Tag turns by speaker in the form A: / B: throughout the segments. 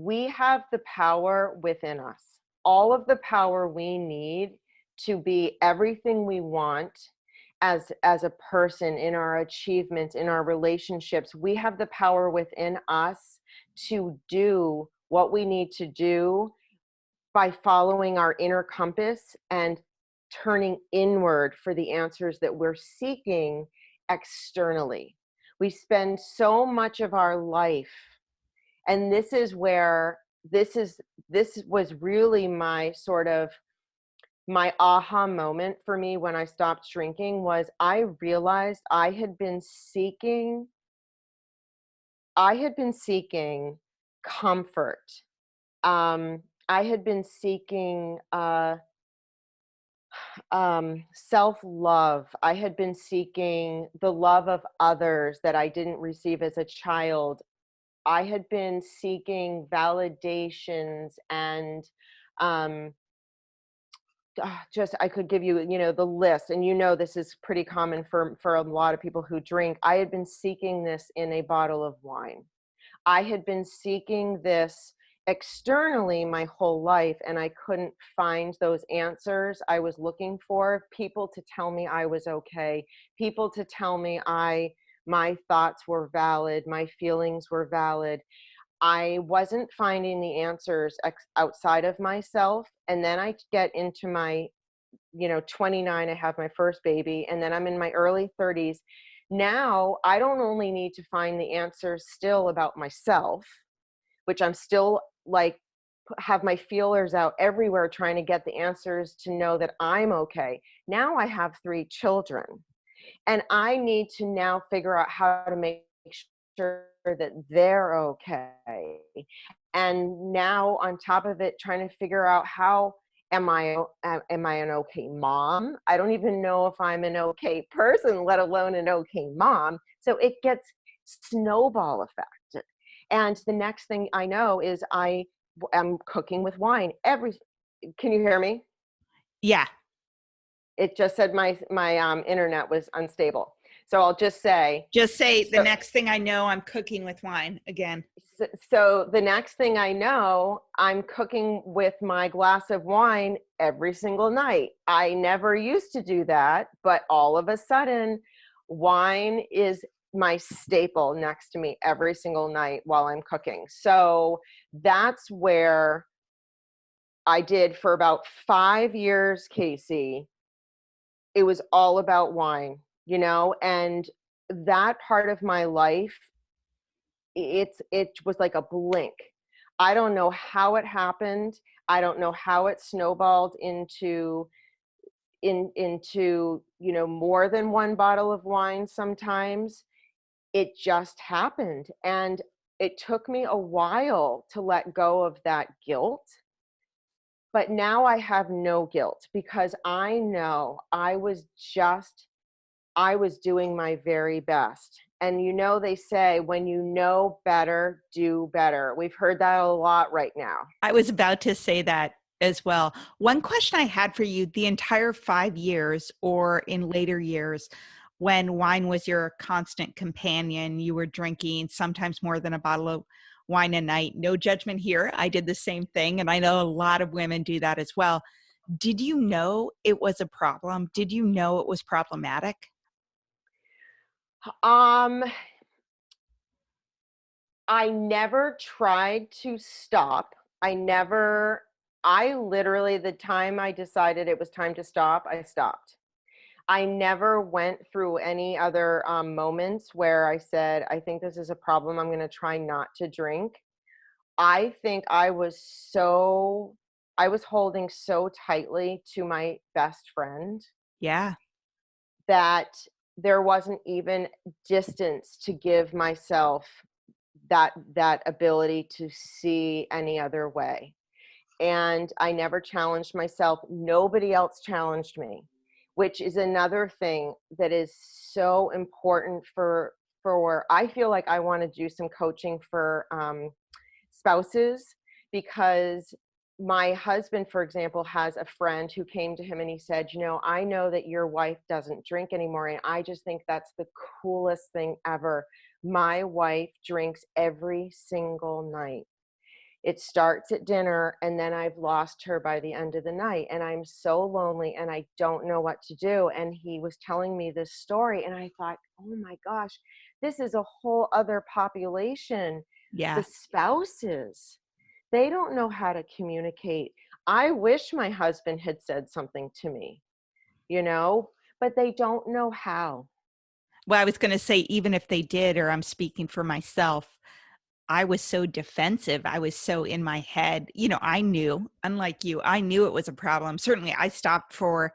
A: we have the power within us, all of the power we need to be everything we want as a person, in our achievements, in our relationships. We have the power within us to do what we need to do by following our inner compass and turning inward for the answers that we're seeking externally. We spend so much of our life, and this is where this was really my sort of my aha moment for me when I stopped drinking. Was I realized I had been seeking comfort. I had been seeking self-love. I had been seeking the love of others that I didn't receive as a child. I had been seeking validations and just, I could give you, the list, and this is pretty common for a lot of people who drink. I had been seeking this in a bottle of wine. I had been seeking this externally my whole life, and I couldn't find those answers I was looking for. People to tell me I was okay, people to tell me my thoughts were valid, my feelings were valid. I wasn't finding the answers outside of myself. And then I get into my, 29, I have my first baby, and then I'm in my early 30s. Now I don't only need to find the answers still about myself, which I'm still like, have my feelers out everywhere trying to get the answers to know that I'm okay. Now I have 3 children, and I need to now figure out how to make sure that they're okay. And now on top of it, trying to figure out how am I an okay mom? I don't even know if I'm an okay person, let alone an okay mom. So it gets snowball effect. And the next thing I know is I am cooking with wine. Can you hear me?
B: Yeah.
A: It just said my internet was unstable. So I'll just say.
B: The next thing I know, I'm cooking with wine again.
A: So the next thing I know, I'm cooking with my glass of wine every single night. I never used to do that, but all of a sudden, wine is my staple next to me every single night while I'm cooking. So that's where I did for about 5 years, Casey. It was all about wine, and that part of my life, it was like a blink. I don't know how it happened. I don't know how it snowballed into more than one bottle of wine sometimes. It just happened, and it took me a while to let go of that guilt. But now I have no guilt, because I know I was doing my very best. And they say, when you know better, do better. We've heard that a lot right now.
B: I was about to say that as well. One question I had for you: the entire 5 years, or in later years, when wine was your constant companion, you were drinking sometimes more than a bottle of wine a night. No judgment here. I did the same thing, and I know a lot of women do that as well. Did you know it was a problem? Did you know it was problematic?
A: I never tried to stop. I literally, the time I decided it was time to stop, I stopped. I never went through any other moments where I said, I think this is a problem, I'm going to try not to drink. I think I was holding so tightly to my best friend.
B: Yeah.
A: That there wasn't even distance to give myself that ability to see any other way. And I never challenged myself. Nobody else challenged me, which is another thing that is so important for I feel like I want to do some coaching for spouses, because my husband, for example, has a friend who came to him and he said, I know that your wife doesn't drink anymore, and I just think that's the coolest thing ever. My wife drinks every single night. It starts at dinner, and then I've lost her by the end of the night, and I'm so lonely and I don't know what to do. And he was telling me this story, and I thought, oh my gosh, this is a whole other population. The
B: Yeah.
A: spouses, they don't know how to communicate. I wish my husband had said something to me, you know, but they don't know how.
B: Well, I was going to say, even if they did, or I'm speaking for myself, I was so defensive. I was so in my head. I knew, unlike you, I knew it was a problem. Certainly, I stopped for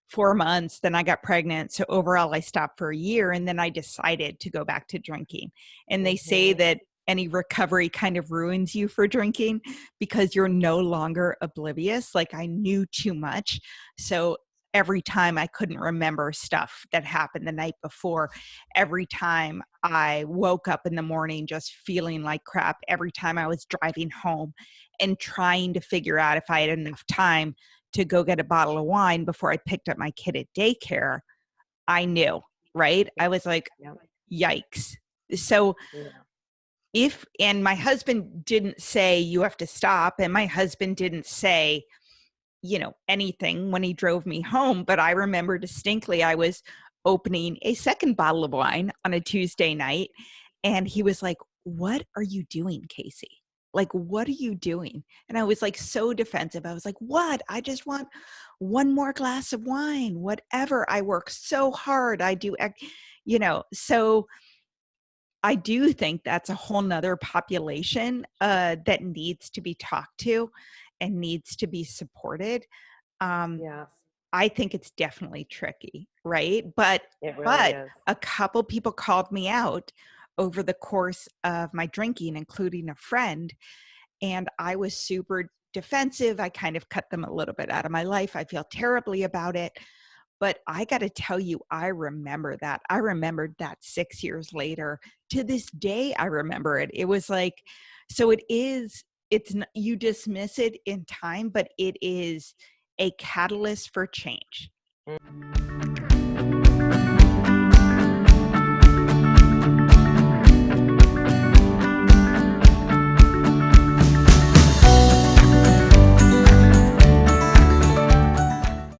B: 4 months, then I got pregnant. So overall, I stopped for a year and then I decided to go back to drinking. And they say
A: Mhm.
B: that any recovery kind of ruins you for drinking because you're no longer oblivious. Like I knew too much. So every time I couldn't remember stuff that happened the night before, every time I woke up in the morning just feeling like crap, every time I was driving home and trying to figure out if I had enough time to go get a bottle of wine before I picked up my kid at daycare, I knew, right? I was like,
A: Yeah.
B: yikes. So
A: Yeah.
B: and my husband didn't say you have to stop, and my husband didn't say, anything when he drove me home, but I remember distinctly I was opening a second bottle of wine on a Tuesday night, and he was like, "What are you doing, Casey? Like, what are you doing?" And I was like so defensive. I was like, "What? I just want one more glass of wine, whatever. I work so hard. I do, so I do think that's a whole nother population that needs to be talked to and needs to be supported. Um,
A: Yes,
B: I think it's definitely tricky, right? But
A: it really
B: but
A: is.
B: a couple people called me out over the course of my drinking, including a friend, and I was super defensive. I kind of cut them a little bit out of my life. I feel terribly about it. But I got to tell you, I remember that. I remembered that 6 years later. To this day, I remember it. It was like, so it is, you dismiss it in time, but it is a catalyst for change.